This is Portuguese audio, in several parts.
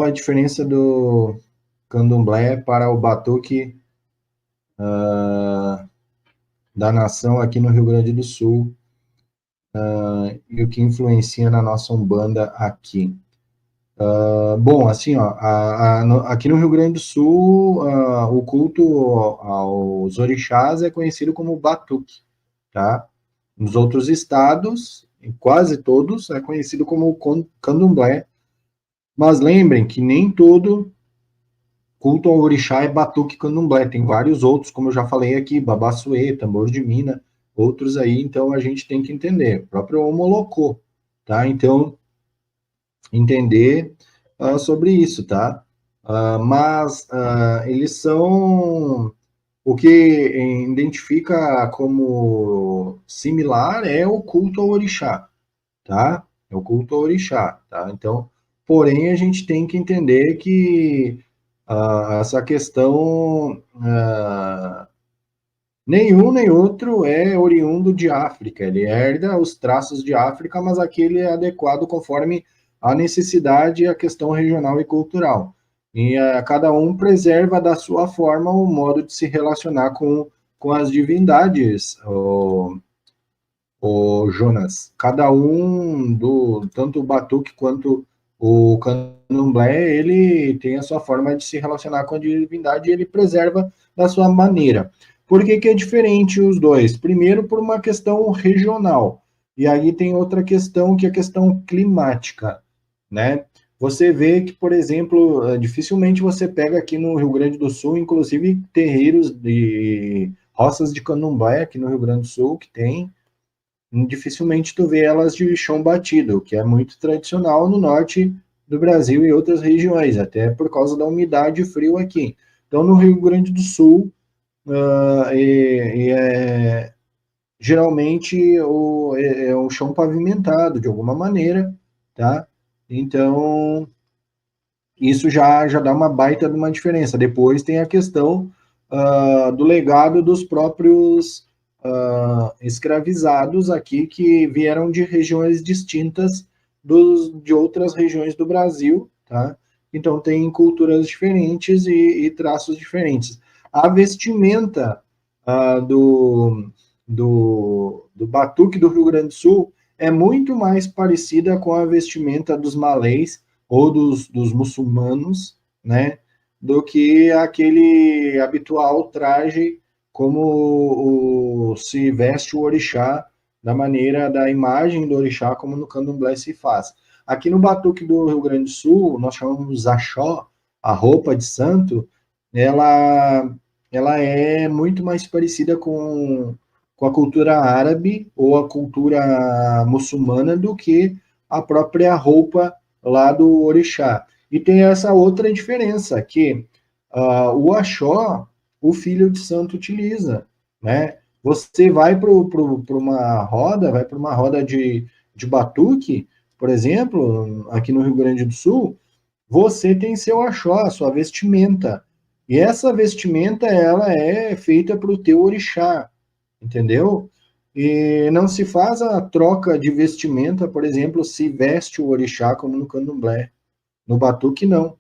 a diferença do candomblé para o batuque da nação aqui no Rio Grande do Sul e o que influencia na nossa Umbanda aqui? Bom, assim, ó, aqui no Rio Grande do Sul, o culto aos orixás é conhecido como batuque, tá? Nos outros estados, em quase todos, é conhecido como candomblé. Mas lembrem que nem todo culto ao orixá é batuque candomblé. Tem vários outros, como eu já falei aqui, babassuê, tambor de mina, outros aí, então a gente tem que entender. O próprio Omolocô, tá? Então, entender sobre isso, tá? Mas eles são o que identifica como similar é o culto ao orixá, tá? É o culto ao orixá, tá? Então, porém, a gente tem que entender que essa questão nenhum nem outro é oriundo de África. Ele herda os traços de África, mas aquele é adequado conforme a necessidade e a questão regional e cultural. E cada um preserva da sua forma o modo de se relacionar com as divindades, o Jonas. Cada um, tanto o Batuque quanto o Candomblé, ele tem a sua forma de se relacionar com a divindade e ele preserva da sua maneira. Por que, que é diferente os dois? Primeiro, por uma questão regional. E aí tem outra questão, que é a questão climática, né? Você vê que, por exemplo, dificilmente você pega aqui no Rio Grande do Sul, inclusive terreiros de roças de candomblé aqui no Rio Grande do Sul, que tem, dificilmente tu vê elas de chão batido, o que é muito tradicional no norte do Brasil e outras regiões, até por causa da umidade e frio aqui. Então, no Rio Grande do Sul, geralmente é um chão pavimentado de alguma maneira, tá? Então, isso já dá uma baita de uma diferença. Depois tem a questão do legado dos próprios escravizados aqui que vieram de regiões distintas de outras regiões do Brasil, tá? Então tem culturas diferentes e traços diferentes. A vestimenta do batuque do Rio Grande do Sul é muito mais parecida com a vestimenta dos malês ou dos muçulmanos, né, do que aquele habitual traje como se veste o orixá, da maneira da imagem do orixá, como no candomblé se faz. Aqui no Batuque do Rio Grande do Sul, nós chamamos axó, a roupa de santo, ela, ela é muito mais parecida com a cultura árabe ou a cultura muçulmana do que a própria roupa lá do orixá. E tem essa outra diferença, que o axó, o filho de santo utiliza, né? Você vai para uma roda, vai para uma roda de batuque, por exemplo, aqui no Rio Grande do Sul, você tem seu axó, a sua vestimenta. E essa vestimenta, ela é feita para o teu orixá, entendeu? E não se faz a troca de vestimenta, por exemplo, se veste o orixá como no candomblé. No batuque, não.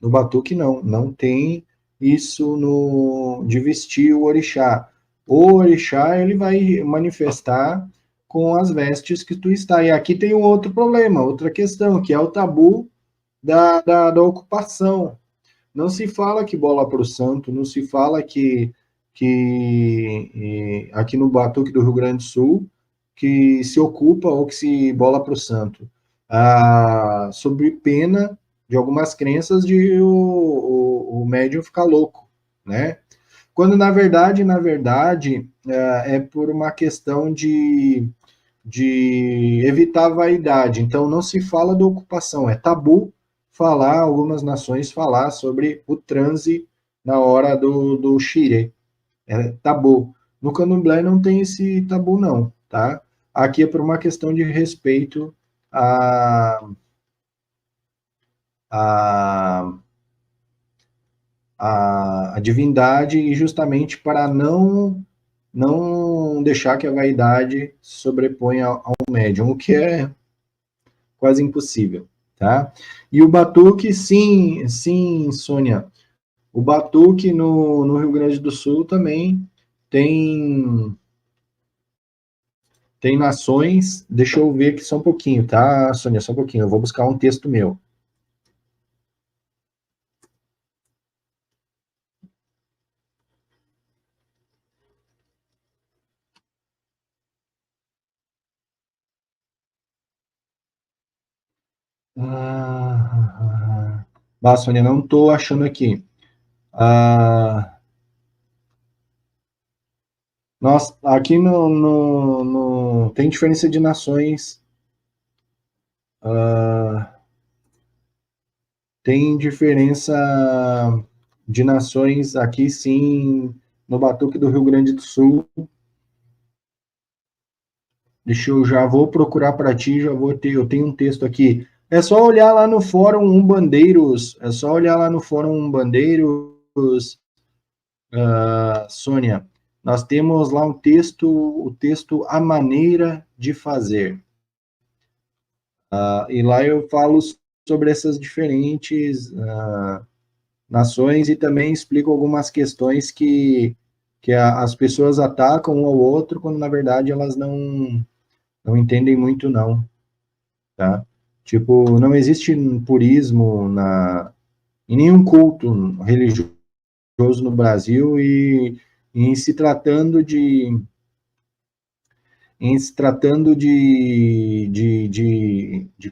No batuque, não. Não tem isso de vestir o orixá. O orixá, ele vai manifestar com as vestes que tu está. E aqui tem um outro problema, outra questão, que é o tabu da ocupação. Não se fala que bola para o santo, não se fala que aqui no Batuque do Rio Grande do Sul, que se ocupa ou que se bola para o santo. Sob pena de algumas crenças de o médium ficar louco, né? Quando na verdade, é por uma questão de evitar a vaidade. Então, não se fala da ocupação, é tabu falar, algumas nações falar sobre o transe na hora do xirê. É tabu. No candomblé não tem esse tabu, não, tá? Aqui é por uma questão de respeito à, à, à divindade e justamente para não deixar que a vaidade sobreponha ao médium, o que é quase impossível. tá? E o batuque, sim, sim, Sônia, o batuque no Rio Grande do Sul também tem, tem nações, deixa eu ver aqui só um pouquinho, tá, Sônia, só um pouquinho, eu vou buscar um texto meu. Sônia, não estou achando aqui. Ah, nós, aqui tem diferença de nações, ah, tem diferença de nações aqui, sim, no Batuque do Rio Grande do Sul. Deixa eu já vou procurar para ti, já vou ter, eu tenho um texto aqui. É só olhar lá no Fórum Umbandeiros, é só olhar lá no Fórum Umbandeiros, Sônia. Nós temos lá um texto, o texto A Maneira de Fazer. E lá eu falo sobre essas diferentes nações e também explico algumas questões que as pessoas atacam um ao outro, quando na verdade elas não entendem muito, não, tá? Tipo, não existe purismo em nenhum culto religioso no Brasil e em se tratando de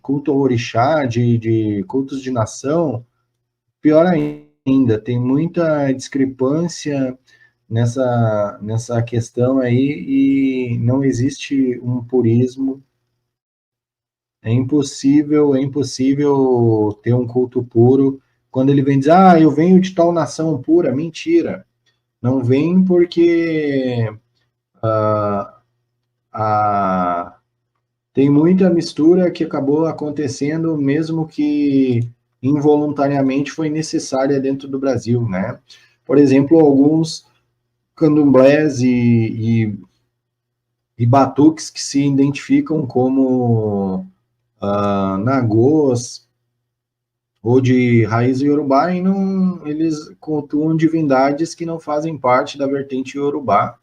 culto ao orixá, de cultos de nação, pior ainda, tem muita discrepância nessa questão aí e não existe um purismo. É impossível ter um culto puro. Quando ele vem dizer, eu venho de tal nação pura, mentira. Não vem porque ah, a, tem muita mistura que acabou acontecendo, mesmo que involuntariamente foi necessária dentro do Brasil, né? Por exemplo, alguns candomblés e batuques que se identificam como nagôs ou de raiz iorubá e não, eles cultuam divindades que não fazem parte da vertente iorubá,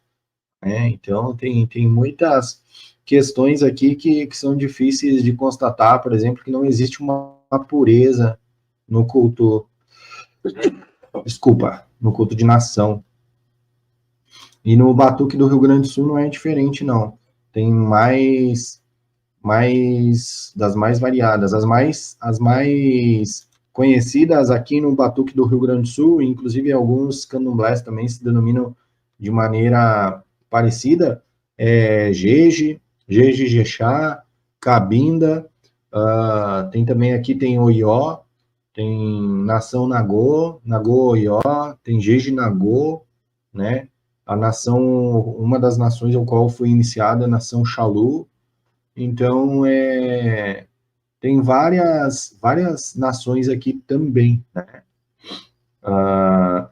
né? Então, tem muitas questões aqui que são difíceis de constatar, por exemplo, que não existe uma pureza no culto, desculpa, no culto de nação. E no Batuque do Rio Grande do Sul não é diferente, não. Tem das mais variadas. As mais conhecidas aqui no Batuque do Rio Grande do Sul, inclusive alguns candomblés também se denominam de maneira parecida, Jeje, Jeje Jexá, Cabinda, tem também aqui tem Oió, tem Nação Nagô, Nagô Oió, tem Jeje Nagô, né? A nação, uma das nações ao qual foi iniciada, a nação Xalu. Então, tem várias nações aqui também, né?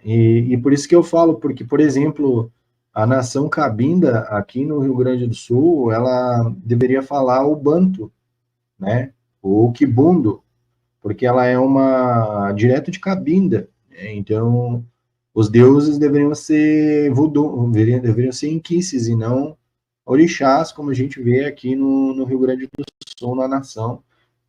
E por isso que eu falo, porque, por exemplo, a nação Cabinda, aqui no Rio Grande do Sul, ela deveria falar o Banto, né? O Kibundo, porque ela é uma direto de Cabinda, né? Então, os deuses deveriam ser voodoo, deveriam ser inquices e não orixás, como a gente vê aqui no Rio Grande do Sul, na nação,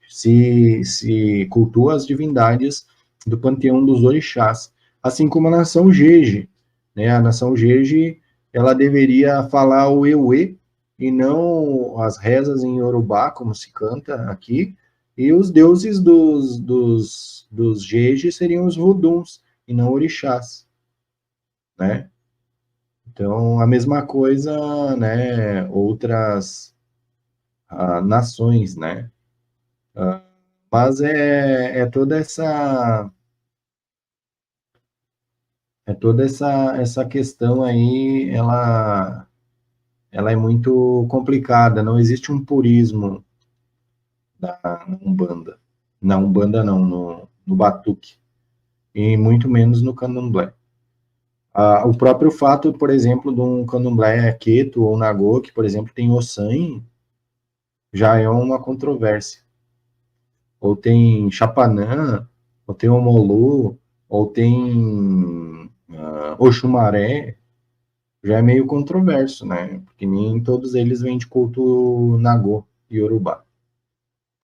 se cultua as divindades do panteão dos orixás, assim como a nação Jeje, né? A nação Jeje, ela deveria falar o Euê e não as rezas em Yorubá, como se canta aqui, e os deuses dos Jeje seriam os voduns e não orixás, né? Então, a mesma coisa, né, outras nações, né? Mas essa questão aí, ela é muito complicada, não existe um purismo na Umbanda. Na Umbanda não, no Batuque, e muito menos no Candomblé. O próprio fato, por exemplo, de um Candomblé Queto ou Nagô, que, por exemplo, tem Ossan, já é uma controvérsia. ou tem Chapanã, ou tem Omolu, ou tem Oxumaré, já é meio controverso, né? Porque nem todos eles vêm de culto Nagô e Yorubá.